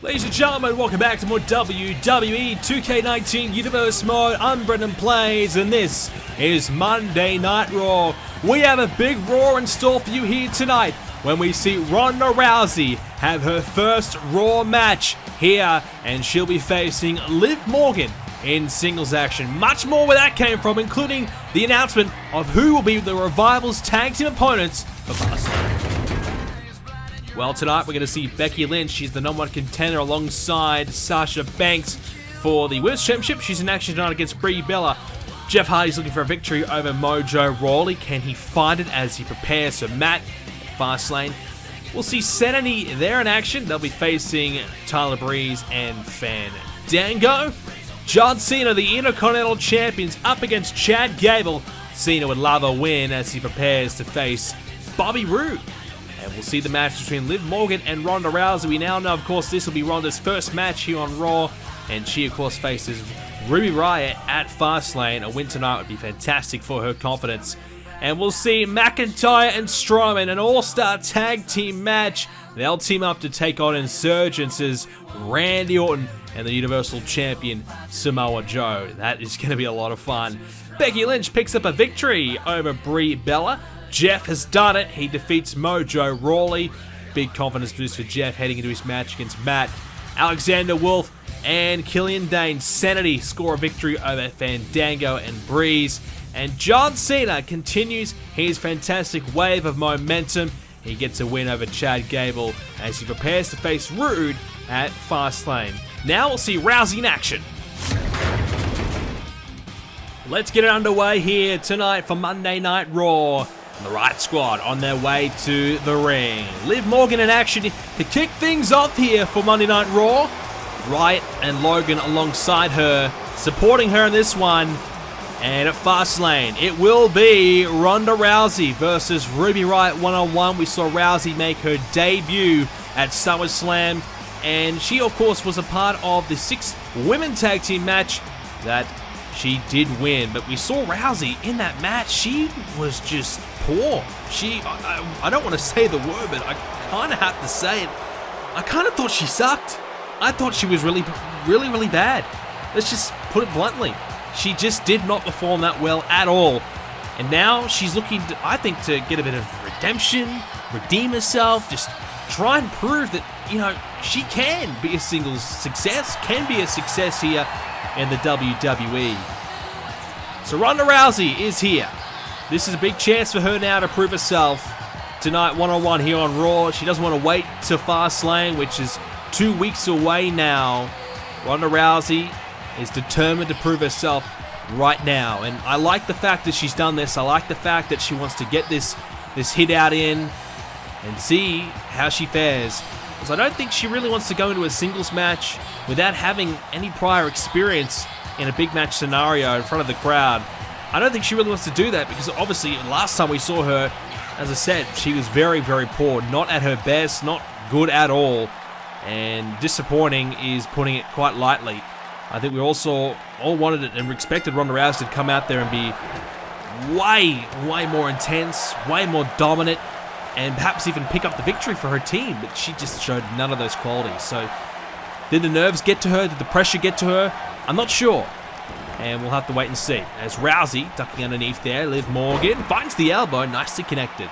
Ladies and gentlemen, welcome back to more WWE 2k19 Universe Mode. I'm BrendenPlayz, and this is Monday Night Raw. We have a big Raw in store for you here tonight when we see Ronda Rousey have her first Raw match here, and she'll be facing Liv Morgan in singles action. Much more where that came from, including the announcement of who will be the Revival's tag team opponents for Fastlane. Well, tonight we're going to see Becky Lynch. She's the #1 contender alongside Sasha Banks for the Women's Championship. She's in action tonight against Brie Bella. Jeff Hardy's looking for a victory over Mojo Rawley. Can he find it as he prepares for Matt Fastlane? We'll see Sanity there in action. They'll be facing Tyler Breeze and Fandango. John Cena, the Intercontinental Champions, up against Chad Gable. Cena would love a win as he prepares to face Bobby Roode. And we'll see the match between Liv Morgan and Ronda Rousey. We now know, of course, this will be Ronda's first match here on Raw. And she, of course, faces Ruby Riott at Fastlane. A win tonight would be fantastic for her confidence. And we'll see McIntyre and Strowman, an all-star tag team match. They'll team up to take on Insurgence's Randy Orton and the Universal Champion Samoa Joe. That is going to be a lot of fun. Becky Lynch picks up a victory over Brie Bella. Jeff has done it. He defeats Mojo Rawley. Big confidence boost for Jeff heading into his match against Matt. Alexander Wolf and Killian Dane Sanity score a victory over Fandango and Breeze. And John Cena continues his fantastic wave of momentum. He gets a win over Chad Gable as he prepares to face Roode at Fastlane. Now we'll see Rousey in action. Let's get it underway here tonight for Monday Night Raw. The Riott Squad on their way to the ring. Liv Morgan in action to kick things off here for Monday Night Raw. Riott and Logan alongside her, supporting her in this one. And at Fastlane, it will be Ronda Rousey versus Ruby Riott one-on-one. We saw Rousey make her debut at SummerSlam. And she, of course, was a part of the 6-women tag team match that she did win. But we saw Rousey in that match. She was just poor. I don't want to say the word, but I kind of have to say it. I kind of thought she sucked. I thought she was really bad. Let's just put it bluntly. She just did not perform that well at all. And now she's looking, I think, to get a bit of redemption, redeem herself, just try and prove that, she can be a singles success, can be a success here in the WWE. So Ronda Rousey is here. This is a big chance for her now to prove herself tonight one-on-one here on Raw. She doesn't want to wait to Fastlane, which is 2 weeks away now. Ronda Rousey is determined to prove herself right now. And I like the fact that she's done this. I like the fact that she wants to get this hit out in and see how she fares. Because I don't think she really wants to go into a singles match without having any prior experience in a big match scenario in front of the crowd. I don't think she really wants to do that because obviously last time we saw her, as I said, she was very, very poor. Not at her best, not good at all. And disappointing is putting it quite lightly. I think we also all wanted it and expected Ronda Rousey to come out there and be way more intense, way more dominant, and perhaps even pick up the victory for her team. But she just showed none of those qualities. So did the nerves get to her? Did the pressure get to her? I'm not sure. And we'll have to wait and see. As Rousey, ducking underneath there, Liv Morgan finds the elbow, nicely connected.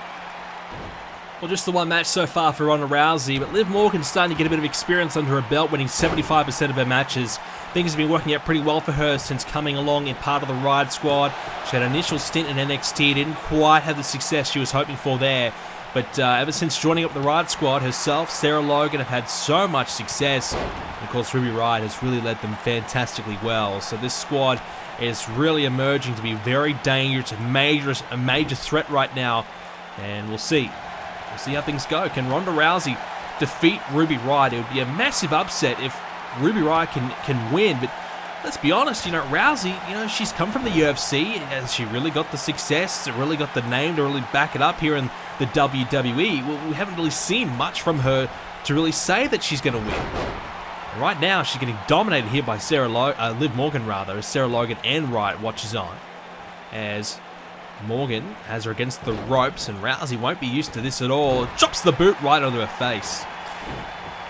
Well, just the one match so far for Ronda Rousey, but Liv Morgan's starting to get a bit of experience under her belt, winning 75% of her matches. Things have been working out pretty well for her since coming along in part of the Riott Squad. She had an initial stint in NXT, didn't quite have the success she was hoping for there. But ever since joining up the Riott Squad, herself, Sarah Logan have had so much success. And of course, Ruby Riott has really led them fantastically well. So this squad is really emerging to be very dangerous, a major threat right now. And we'll see. We'll see how things go. Can Ronda Rousey defeat Ruby Riott? It would be a massive upset if Ruby Riott can win. But let's be honest, Rousey, she's come from the UFC, and she really got the success, really got the name to really back it up here in the WWE. Well, we haven't really seen much from her to really say that she's going to win. Right now, she's getting dominated here by Liv Morgan, as Sarah Logan and Riot watches on. As Morgan has her against the ropes, and Rousey won't be used to this at all. Chops the boot right onto her face.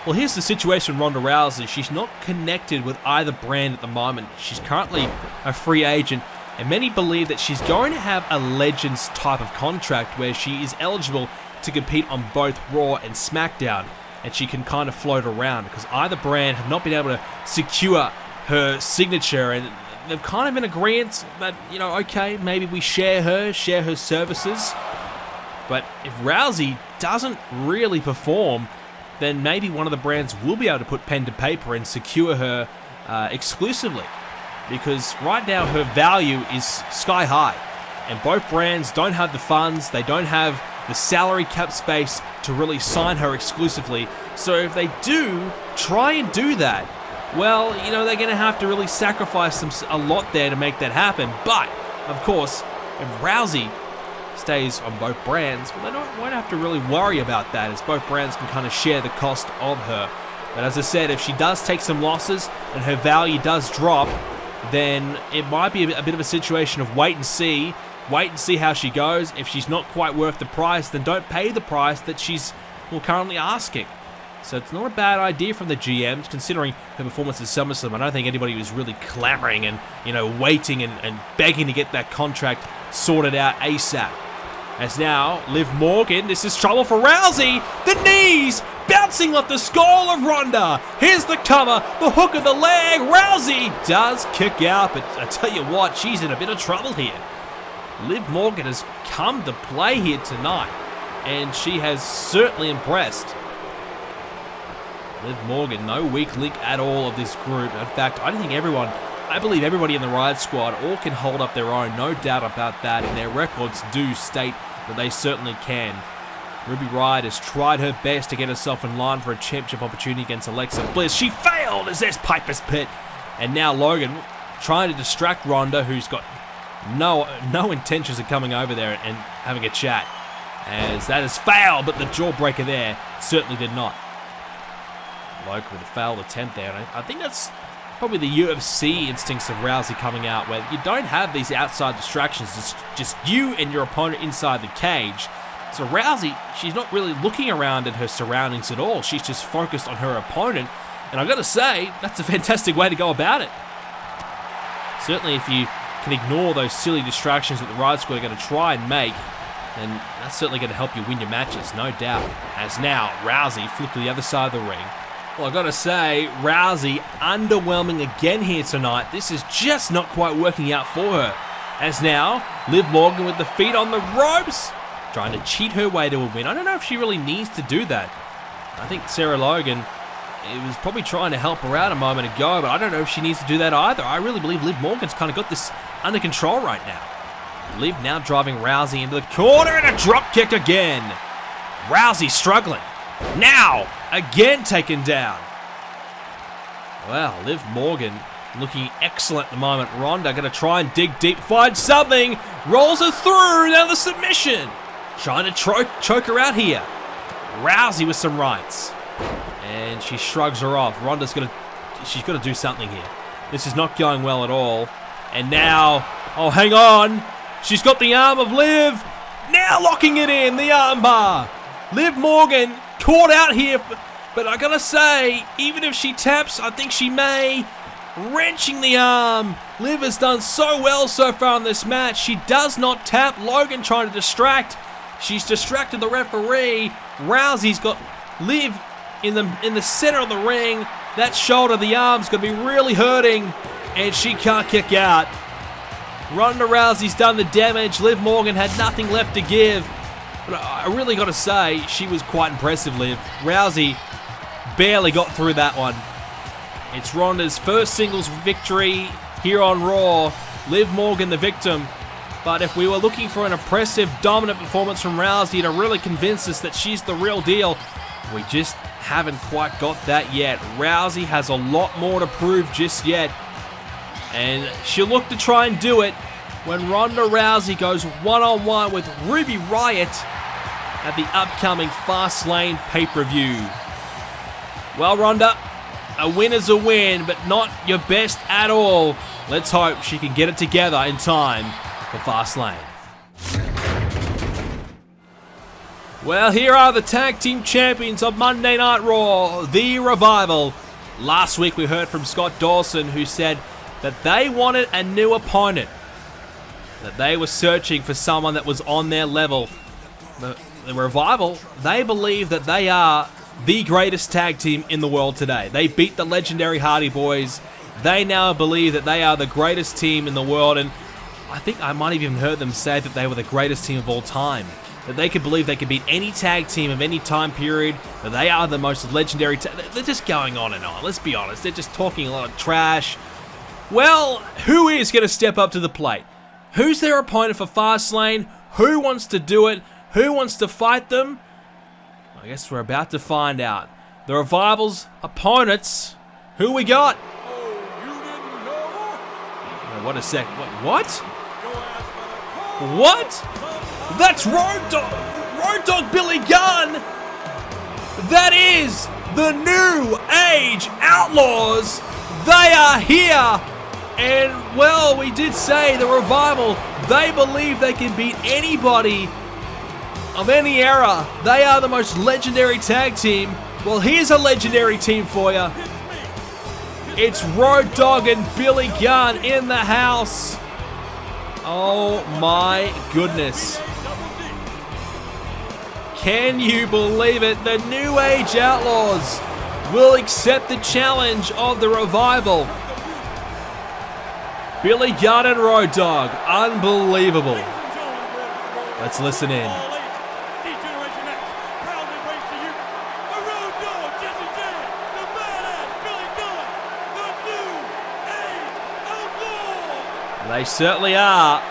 Well, here's the situation with Ronda Rousey. She's not connected with either brand at the moment. She's currently a free agent, and many believe that she's going to have a Legends type of contract where she is eligible to compete on both Raw and Smackdown, and she can kind of float around because either brand have not been able to secure her signature, and they've kind of in agreement that, okay, maybe we share her services. But if Rousey doesn't really perform, then maybe one of the brands will be able to put pen to paper and secure her exclusively. Because right now her value is sky high. And both brands don't have the funds, they don't have the salary cap space to really sign her exclusively. So if they do try and do that, well, they're going to have to really sacrifice a lot there to make that happen. But, of course, if Rousey stays on both brands, well, they won't have to really worry about that, as both brands can kind of share the cost of her. But as I said, if she does take some losses and her value does drop, then it might be a bit of a situation of wait and see how she goes. If she's not quite worth the price, then don't pay the price that she's currently asking. So it's not a bad idea from the GMs, considering her performance at SummerSlam. I don't think anybody was really clamoring and, waiting and begging to get that contract sorted out ASAP. As now, Liv Morgan, this is trouble for Rousey. The knees bouncing off the skull of Ronda. Here's the cover, the hook of the leg. Rousey does kick out, but I tell you what, she's in a bit of trouble here. Liv Morgan has come to play here tonight, and she has certainly impressed. Liv Morgan, no weak link at all of this group. In fact, I believe everybody in the Riot Squad all can hold up their own, no doubt about that, and their records do state that they certainly can. Ruby Riott has tried her best to get herself in line for a championship opportunity against Alexa Bliss. She failed as there's Piper's Pit. And now Logan trying to distract Ronda, who's got no intentions of coming over there and having a chat. As that has failed, but the jawbreaker there certainly did not. Logan with a failed attempt there. And I think that's probably the UFC instincts of Rousey coming out, where you don't have these outside distractions. It's just you and your opponent inside the cage. So Rousey, she's not really looking around at her surroundings at all. She's just focused on her opponent. And I've got to say, that's a fantastic way to go about it. Certainly if you can ignore those silly distractions that the Riot Squad are going to try and make, then that's certainly going to help you win your matches, no doubt. As now, Rousey flipped to the other side of the ring. Well, I've got to say, Rousey underwhelming again here tonight. This is just not quite working out for her. As now, Liv Morgan with the feet on the ropes, trying to cheat her way to a win. I don't know if she really needs to do that. I think Sarah Logan was probably trying to help her out a moment ago, but I don't know if she needs to do that either. I really believe Liv Morgan's kind of got this under control right now. Liv now driving Rousey into the corner and a drop kick again. Rousey struggling. Now, again taken down. Well, Liv Morgan looking excellent at the moment. Ronda going to try and dig deep, find something. Rolls her through, now the submission. Trying to choke her out here. Rousey with some rights. And she shrugs her off. She's got to do something here. This is not going well at all. And now, oh, hang on. She's got the arm of Liv. Now locking it in, the arm bar. Liv Morgan caught out here, but I gotta say, even if she taps, I think she may. Wrenching the arm. Liv has done so well so far in this match. She does not tap. Logan trying to distract. She's distracted the referee. Rousey's got Liv in the center of the ring. That shoulder, the arm's gonna be really hurting, and she can't kick out. Ronda Rousey's done the damage. Liv Morgan had nothing left to give. But I really got to say, she was quite impressive, Liv. Rousey barely got through that one. It's Ronda's first singles victory here on Raw. Liv Morgan the victim. But if we were looking for an impressive, dominant performance from Rousey to really convince us that she's the real deal, we just haven't quite got that yet. Rousey has a lot more to prove just yet. And she'll look to try and do it when Ronda Rousey goes one-on-one with Ruby Riott at the upcoming Fastlane pay-per-view. Well, Ronda, a win is a win, but not your best at all. Let's hope she can get it together in time for Fastlane. Well, here are the tag team champions of Monday Night Raw, The Revival. Last week we heard from Scott Dawson, who said that they wanted a new opponent, that they were searching for someone that was on their level. The Revival, they believe that they are the greatest tag team in the world today. They beat the legendary Hardy Boys. They now believe that they are the greatest team in the world, and I think I might have even heard them say that they were the greatest team of all time. That they could believe they could beat any tag team of any time period, that they are the most legendary they're just going on and on, let's be honest. They're just talking a lot of trash. Well, who is going to step up to the plate? Who's their opponent for Fastlane? Who wants to do it? Who wants to fight them? I guess we're about to find out. The Revival's opponents. Who we got? Oh, what a sec. What? What? That's Road Dogg Billy Gunn. That is the New Age Outlaws. They are here. And, well, we did say the Revival, they believe they can beat anybody of any era. They are the most legendary tag team. Well, here's a legendary team for you. It's Road Dogg and Billy Gunn in the house. Oh my goodness. Can you believe it? The New Age Outlaws will accept the challenge of the Revival. Billy Gunn and Road Dogg. Unbelievable. Let's listen in. They certainly are.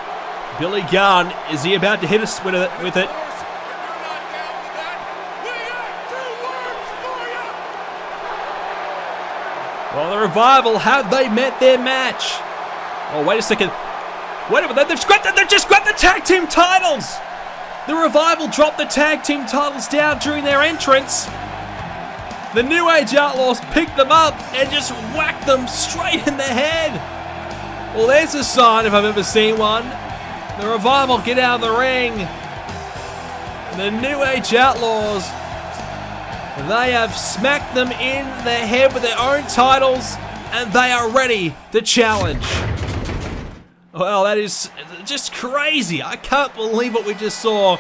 Billy Gunn, is he about to hit us with it? Well, the Revival, have they met their match? Oh, wait a second. Wait a minute, they've just grabbed the tag team titles! The Revival dropped the tag team titles down during their entrance. The New Age Outlaws picked them up and just whacked them straight in the head. Well, there's a sign if I've ever seen one. The Revival get out of the ring. The New Age Outlaws, they have smacked them in the head with their own titles, and they are ready to challenge. Well, that is just crazy. I can't believe what we just saw.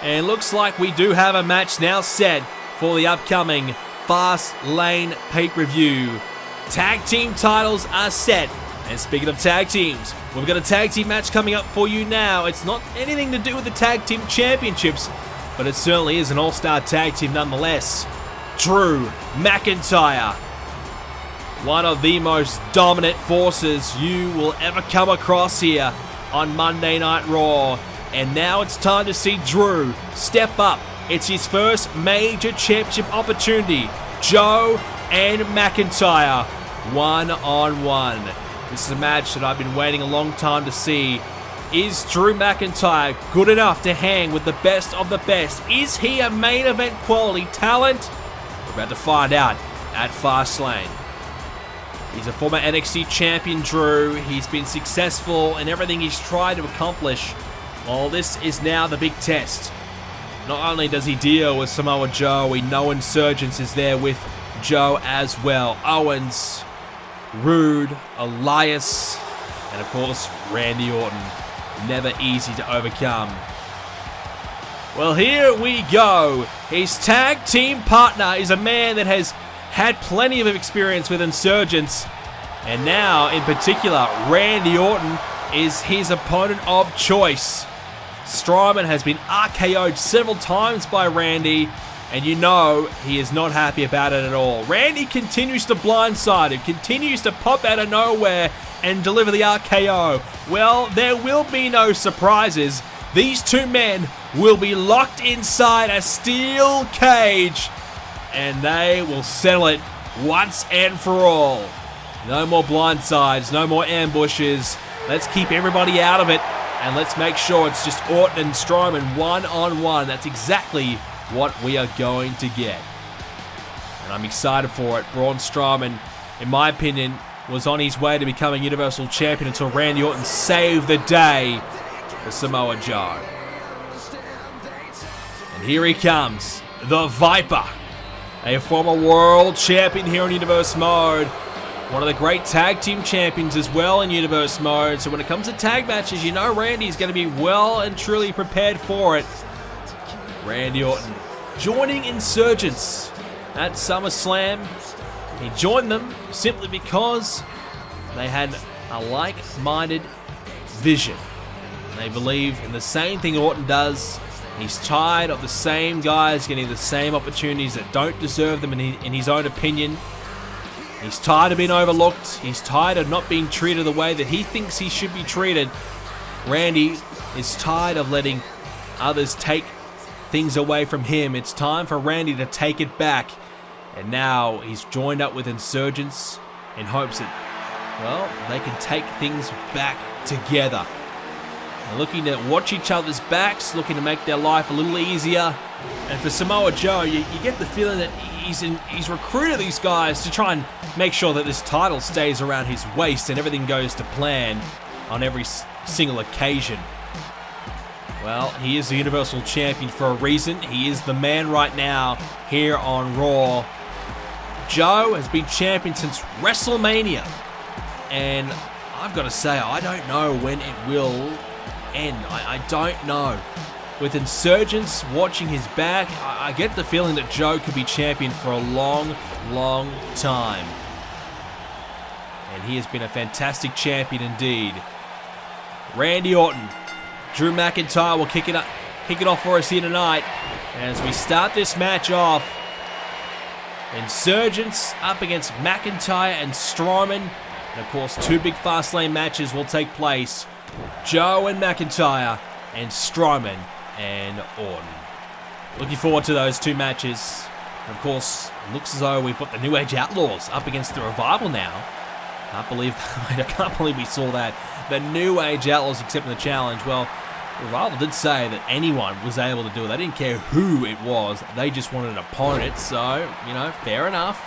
And it looks like we do have a match now set for the upcoming Fastlane pay-per-view. Tag team titles are set. And speaking of tag teams, we've got a tag team match coming up for you now. It's not anything to do with the tag team championships, but it certainly is an all-star tag team nonetheless. Drew McIntyre, one of the most dominant forces you will ever come across here on Monday Night Raw. And now it's time to see Drew step up. It's his first major championship opportunity. Joe and McIntyre, one-on-one. This is a match that I've been waiting a long time to see. Is Drew McIntyre good enough to hang with the best of the best? Is he a main event quality talent? We're about to find out at Fastlane. He's a former NXT champion, Drew. He's been successful in everything he's tried to accomplish. Well, this is now the big test. Not only does he deal with Samoa Joe, we know Insurgence is there with Joe as well. Owens, Rude, Elias, and of course Randy Orton. Never easy to overcome. Well, here we go. His tag team partner is a man that has had plenty of experience with Insurgents, and now in particular Randy Orton is his opponent of choice. Strowman has been RKO'd several times by Randy, and you know he is not happy about it at all. Randy continues to blindside him, continues to pop out of nowhere and deliver the RKO. Well, there will be no surprises. These two men will be locked inside a steel cage, and they will settle it once and for all. No more blindsides, no more ambushes. Let's keep everybody out of it, and let's make sure it's just Orton and Strowman one-on-one. That's exactly what we are going to get. And I'm excited for it. Braun Strowman, in my opinion, was on his way to becoming Universal Champion until Randy Orton saved the day for Samoa Joe. And here he comes, the Viper, a former world champion here in Universe Mode. One of the great tag team champions as well in Universe Mode. So when it comes to tag matches, you know Randy's going to be well and truly prepared for it. Randy Orton joining Insurgents at SummerSlam. He joined them simply because they had a like-minded vision. They believe in the same thing Orton does. He's tired of the same guys getting the same opportunities that don't deserve them in his own opinion. He's tired of being overlooked. He's tired of not being treated the way that he thinks he should be treated. Randy is tired of letting others take things away from him. It's time for Randy to take it back. And now he's joined up with Insurgents in hopes that, well, they can take things back together. They're looking to watch each other's backs, looking to make their life a little easier. And for Samoa Joe, you get the feeling that he's recruited these guys to try and make sure that this title stays around his waist and everything goes to plan on every single occasion. Well, he is the Universal Champion for a reason. He is the man right now here on Raw. Joe has been champion since WrestleMania. And I've got to say, I don't know when it will end. I don't know. With Insurgents watching his back, I get the feeling that Joe could be champion for a long, long time. And he has been a fantastic champion indeed. Randy Orton. Drew McIntyre will kick it off for us here tonight. As we start this match off, Insurgents up against McIntyre and Strowman. And of course, two big Fastlane matches will take place. Joe and McIntyre, and Strowman and Orton. Looking forward to those two matches. And of course, it looks as though we've got the New Age Outlaws up against the Revival now. I can't believe we saw that. The New Age Outlaws accepting the challenge. Well, Revival did say that anyone was able to do it. They didn't care who it was. They just wanted an opponent. So, fair enough.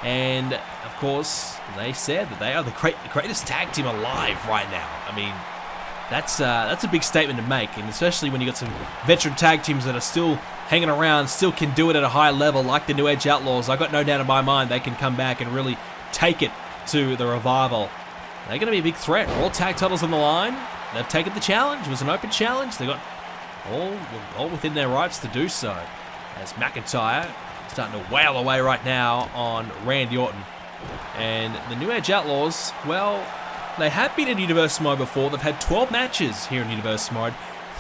And, of course, they said that they are the greatest tag team alive right now. I mean, that's a big statement to make. And especially when you got some veteran tag teams that are still hanging around, still can do it at a high level, like the New Age Outlaws. I've got no doubt in my mind they can come back and really take it to the Revival. They're going to be a big threat. All tag titles on the line. They've taken the challenge. It was an open challenge. They got all within their rights to do so. As McIntyre starting to wail away right now on Randy Orton. And the New Age Outlaws, well, they have been in Universe Mode before. They've had 12 matches here in Universe Mode.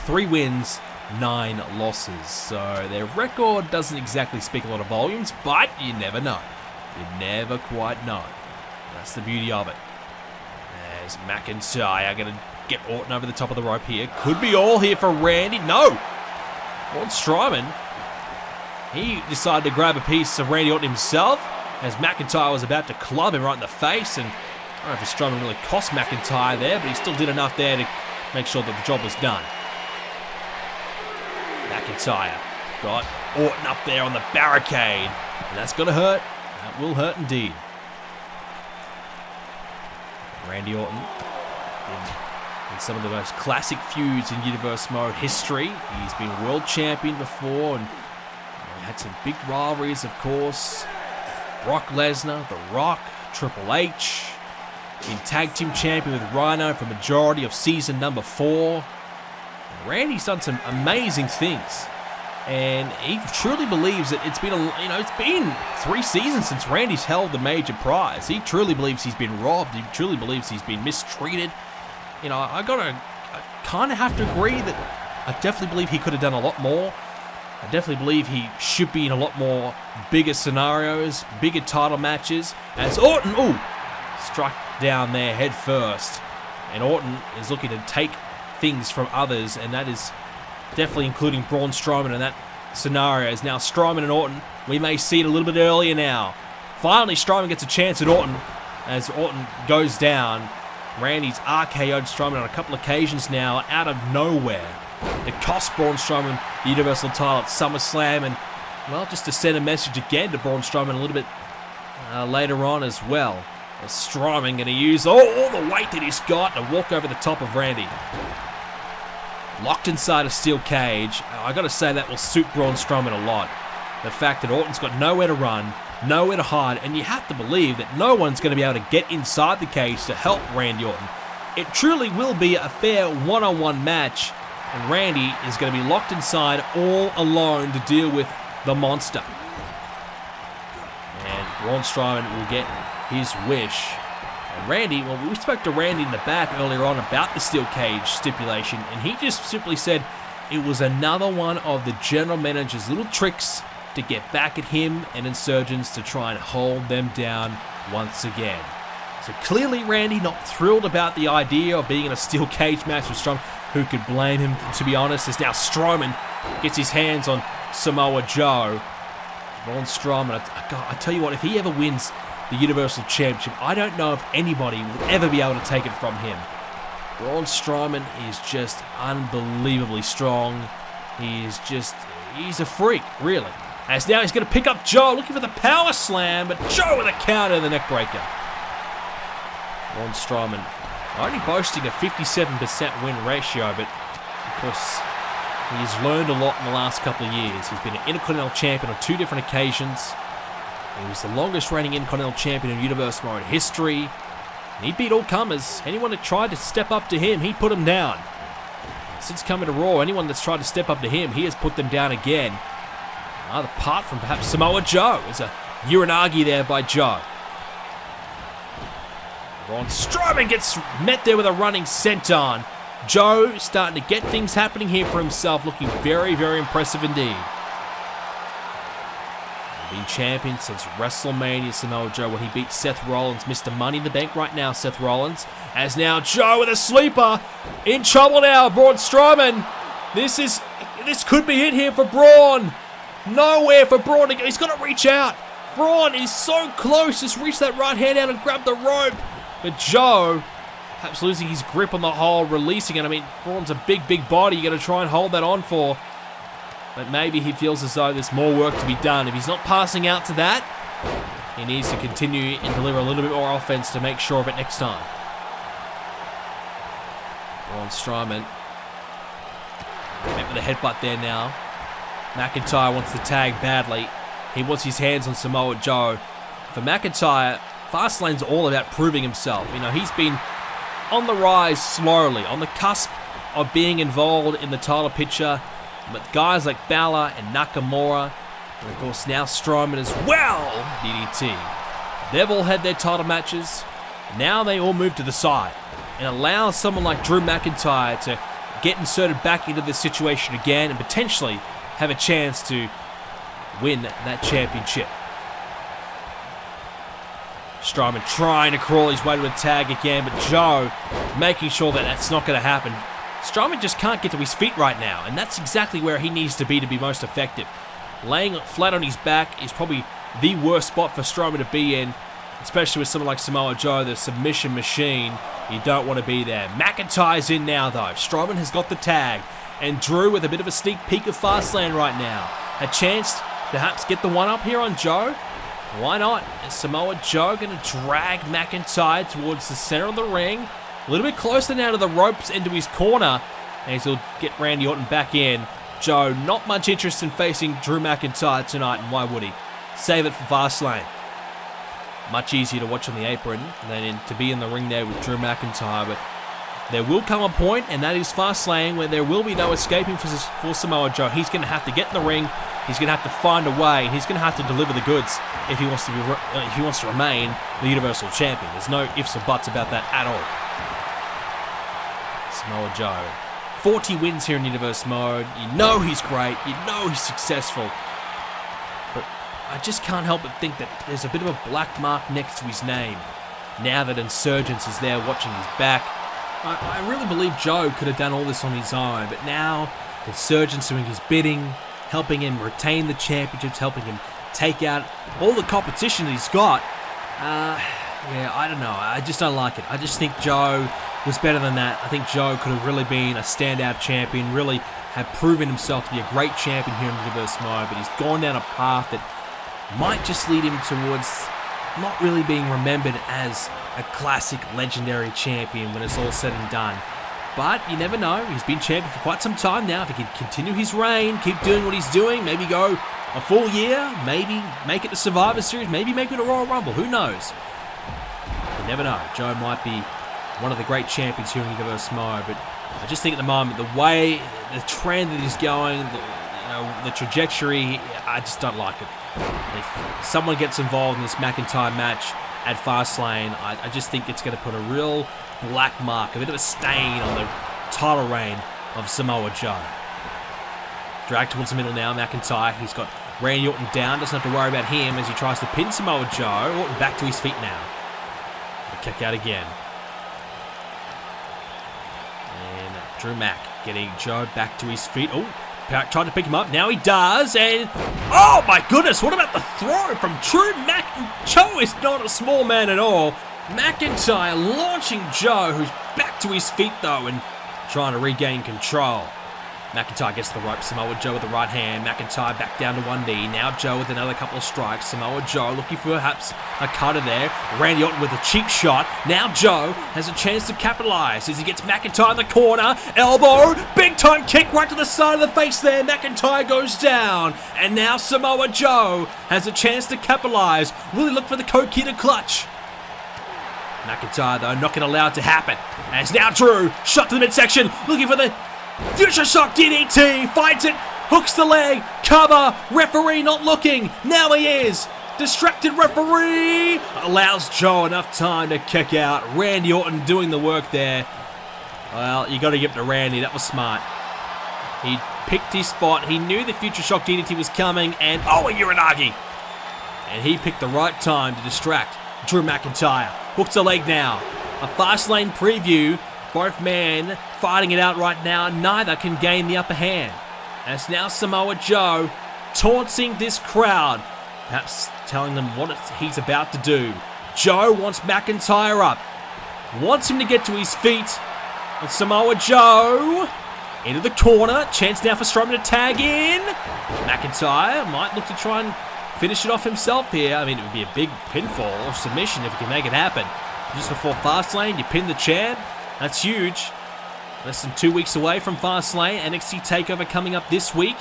3 wins, 9 losses. So their record doesn't exactly speak a lot of volumes, but you never know. You never quite know. That's the beauty of it. As McIntyre going to get Orton over the top of the rope here. Could be all here for Randy. No! Braun Strowman, he decided to grab a piece of Randy Orton himself as McIntyre was about to club him right in the face. And I don't know if Strowman really cost McIntyre there, but he still did enough there to make sure that the job was done. McIntyre got Orton up there on the barricade. And that's going to hurt. That will hurt indeed. Randy Orton in some of the most classic feuds in Universe Mode history. He's been world champion before and had some big rivalries, of course. Brock Lesnar, The Rock, Triple H. Been tag team champion with Rhino for majority of season number 4. Randy's done some amazing things. And he truly believes that it's been 3 seasons since Randy's held the major prize. He truly believes he's been robbed. He truly believes he's been mistreated. I kind of have to agree that I definitely believe he could have done a lot more. I definitely believe he should be in a lot more bigger scenarios, bigger title matches. As Orton, struck down there head first. And Orton is looking to take things from others, and that is definitely including Braun Strowman in that scenario. As now Strowman and Orton, we may see it a little bit earlier now. Finally, Strowman gets a chance at Orton. as Orton goes down. Randy's RKO'd Strowman on a couple of occasions now out of nowhere. It cost Braun Strowman the Universal title at SummerSlam, and, well, just to send a message again to Braun Strowman a little bit later on as well. As Strowman going to use all the weight that he's got to walk over the top of Randy. Locked inside a steel cage. I got to say that will suit Braun Strowman a lot. The fact that Orton's got nowhere to run, nowhere to hide, and you have to believe that no one's going to be able to get inside the cage to help Randy Orton. It truly will be a fair one-on-one match, and Randy is going to be locked inside all alone to deal with the monster. And Braun Strowman will get his wish. And Randy, well, we spoke to Randy in the back earlier on about the steel cage stipulation, and he just simply said it was another one of the general manager's little tricks to get back at him and Insurgents to try and hold them down once again. So clearly Randy not thrilled about the idea of being in a steel cage match with Strowman. Who could blame him, to be honest, as now Strowman gets his hands on Samoa Joe. Braun Strowman, I tell you what, if he ever wins the Universal Championship, I don't know if anybody will ever be able to take it from him. Braun Strowman is just unbelievably strong. He's a freak, really. As now he's going to pick up Joe, looking for the power slam, but Joe with a counter and the neck breaker. Braun Strowman only boasting a 57% win ratio, but of course he's learned a lot in the last couple of years. He's been an Intercontinental Champion on 2 different occasions. He was the longest reigning Intercontinental Champion in Universe Mode history. And he beat all comers. Anyone that tried to step up to him, he put him down. Since coming to Raw, anyone that's tried to step up to him, he has put them down again. Apart from perhaps Samoa Joe. There's a Uranagi there by Joe. Braun Strowman gets met there with a running senton. Joe starting to get things happening here for himself, looking very, very impressive indeed. Been champion since WrestleMania, Samoa Joe, when he beat Seth Rollins. Mr. Money in the Bank right now, Seth Rollins. As now Joe with a sleeper. In trouble now, Braun Strowman. This could be it here for Braun. Nowhere for Braun to go. He's got to reach out. Braun is so close. Just reach that right hand out and grab the rope. But Joe, perhaps losing his grip on the hold, releasing it. I mean, Braun's a big, big body. You got to try and hold that on for. But maybe he feels as though there's more work to be done. If he's not passing out to that, he needs to continue and deliver a little bit more offense to make sure of it next time. Braun Strowman met with a headbutt there now. McIntyre wants the tag badly. He wants his hands on Samoa Joe. For McIntyre, Fastlane's all about proving himself. You know, he's been on the rise slowly, on the cusp of being involved in the title picture. But guys like Balor and Nakamura, and of course now Strowman as well, DDT. They've all had their title matches. Now they all move to the side and allow someone like Drew McIntyre to get inserted back into this situation again and potentially have a chance to win that championship. Strowman trying to crawl his way to a tag again, but Joe making sure that that's not going to happen. Strowman just can't get to his feet right now, and that's exactly where he needs to be most effective. Laying flat on his back is probably the worst spot for Strowman to be in, especially with someone like Samoa Joe, the submission machine. You don't want to be there. McIntyre's in now, though. Strowman has got the tag, and Drew with a bit of a sneak peek of Fastlane right now. A chance to perhaps get the one up here on Joe. Why not? Is Samoa Joe going to drag McIntyre towards the center of the ring? A little bit closer now to the ropes into his corner, as he'll get Randy Orton back in. Joe, not much interest in facing Drew McIntyre tonight, and why would he? Save it for Fastlane. Much easier to watch on the apron than to be in the ring there with Drew McIntyre, but there will come a point, and that is Fastlane, where there will be no escaping for Samoa Joe. He's going to have to get in the ring. He's going to have to find a way, and he's going to have to deliver the goods if he wants to remain the Universal Champion. There's no ifs or buts about that at all. Samoa Joe, 40 wins here in Universe Mode. You know he's great. You know he's successful. But I just can't help but think that there's a bit of a black mark next to his name. Now that Insurgents is there watching his back, I really believe Joe could have done all this on his own. But now Insurgents doing his bidding, helping him retain the championships, helping him take out all the competition that he's got. Yeah, I don't know. I just don't like it. I just think Joe was better than that. I think Joe could have really been a standout champion, really have proven himself to be a great champion here in Universe Mode, but he's gone down a path that might just lead him towards not really being remembered as a classic legendary champion when it's all said and done. But you never know. He's been champion for quite some time now. If he can continue his reign, keep doing what he's doing, maybe go a full year, maybe make it to Survivor Series, maybe make it a Royal Rumble, who knows? You never know. Joe might be one of the great champions here in Universe Mode, but I just think at the moment, the way, the trend that he's going, the trajectory, I just don't like it. If someone gets involved in this McIntyre match at Fastlane, I just think it's going to put a real black mark, a bit of a stain on the title reign of Samoa Joe. Dragged towards the middle now, McIntyre. He's got Randy Orton down, doesn't have to worry about him as he tries to pin Samoa Joe. Orton back to his feet now. Kick out again. And Drew Mac getting Joe back to his feet. Oh, tried to pick him up. Now he does. And oh my goodness, what about the throw from Drew Mac? Joe is not a small man at all. McIntyre launching Joe, who's back to his feet though and trying to regain control. McIntyre gets the rope. Samoa Joe with the right hand. McIntyre back down to one knee. Now Joe with another couple of strikes. Samoa Joe looking for perhaps a cutter there. Randy Orton with a cheap shot. Now Joe has a chance to capitalize as he gets McIntyre in the corner. Elbow. Big time kick right to the side of the face there. McIntyre goes down. And now Samoa Joe has a chance to capitalize. Really look for the Coquina clutch. McIntyre though not going to allow it to happen. As now Drew shot to the midsection. Looking for the Future Shock DDT, finds it, hooks the leg, cover, referee not looking, now he is, distracted referee, allows Joe enough time to kick out, Randy Orton doing the work there. Well, you got to give it to Randy, that was smart. He picked his spot, he knew the Future Shock DDT was coming, and oh, a Uranagi! And he picked the right time to distract Drew McIntyre. Hooks the leg now, a Fastlane preview. Both men fighting it out right now. Neither can gain the upper hand. As now Samoa Joe taunting this crowd. Perhaps telling them what he's about to do. Joe wants McIntyre up. Wants him to get to his feet. And Samoa Joe into the corner. Chance now for Strowman to tag in. McIntyre might look to try and finish it off himself here. I mean, it would be a big pinfall or submission if he can make it happen. Just before Fastlane, you pin the champ. That's huge. Less than 2 weeks away from Fastlane. NXT TakeOver coming up this week.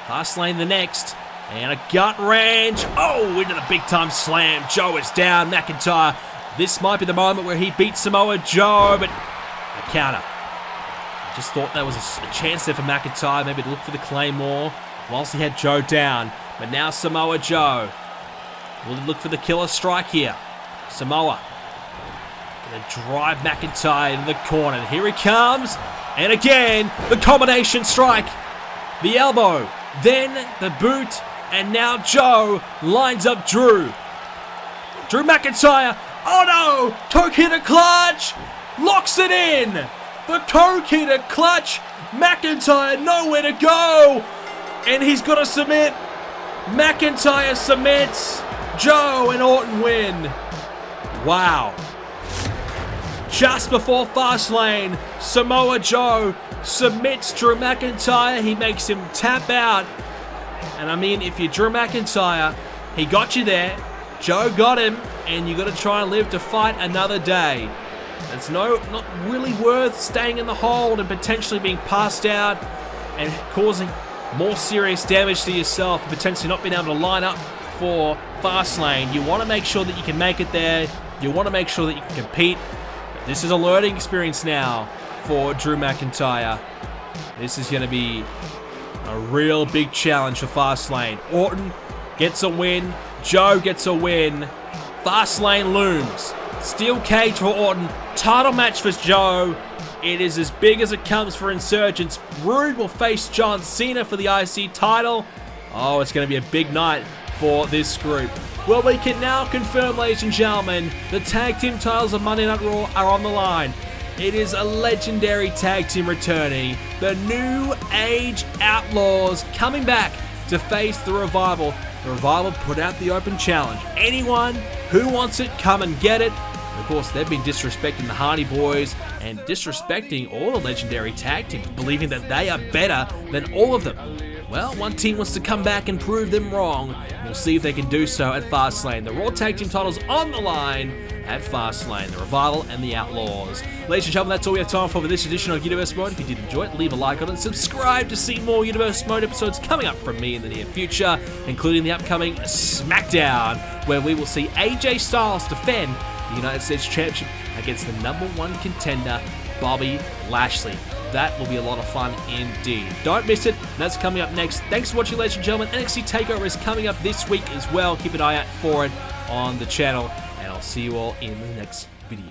Fastlane the next. And a gut wrench. Oh, into the big time slam. Joe is down. McIntyre. This might be the moment where he beats Samoa Joe, but a counter. I just thought that was a chance there for McIntyre. Maybe to look for the Claymore whilst he had Joe down. But now Samoa Joe. Will he look for the killer strike here? Samoa. Gonna drive McIntyre into the corner. And here he comes. And again, the combination strike. The elbow. Then the boot. And now Joe lines up Drew. Drew McIntyre. Oh no! Coquina clutch. Locks it in. The Coquina clutch. McIntyre nowhere to go. And he's got to submit. McIntyre submits. Joe and Orton win. Wow. Just before Fastlane, Samoa Joe submits Drew McIntyre. He makes him tap out. And I mean, if you're Drew McIntyre, he got you there. Joe got him, and you got to try and live to fight another day. It's not really worth staying in the hold and potentially being passed out and causing more serious damage to yourself, and potentially not being able to line up for Fastlane. You want to make sure that you can make it there. You want to make sure that you can compete. This is a learning experience now for Drew McIntyre. This is going to be a real big challenge for Fastlane. Orton gets a win. Joe gets a win. Fastlane looms. Steel cage for Orton. Title match for Joe. It is as big as it comes for Insurgents. Rude will face John Cena for the IC title. Oh, it's going to be a big night for this group. Well, we can now confirm, ladies and gentlemen, the tag team titles of Monday Night Raw are on the line. It is a legendary tag team returning. The New Age Outlaws coming back to face the Revival. the Revival put out the open challenge. Anyone who wants it, come and get it. Of course, they've been disrespecting the Hardy Boys and disrespecting all the legendary tag teams, believing that they are better than all of them. Well, one team wants to come back and prove them wrong. We'll see if they can do so at Fastlane. The Raw Tag Team titles on the line at Fastlane. The Revival and the Outlaws. Ladies and gentlemen, that's all we have time for this edition of Universe Mode. If you did enjoy it, leave a like on it and subscribe to see more Universe Mode episodes coming up from me in the near future, including the upcoming Smackdown, where we will see AJ Styles defend the United States Championship against the #1 contender, Bobby Lashley. That will be a lot of fun indeed. Don't miss it. That's coming up next. Thanks for watching, ladies and gentlemen. NXT TakeOver is coming up this week as well. Keep an eye out for it on the channel, and I'll see you all in the next video.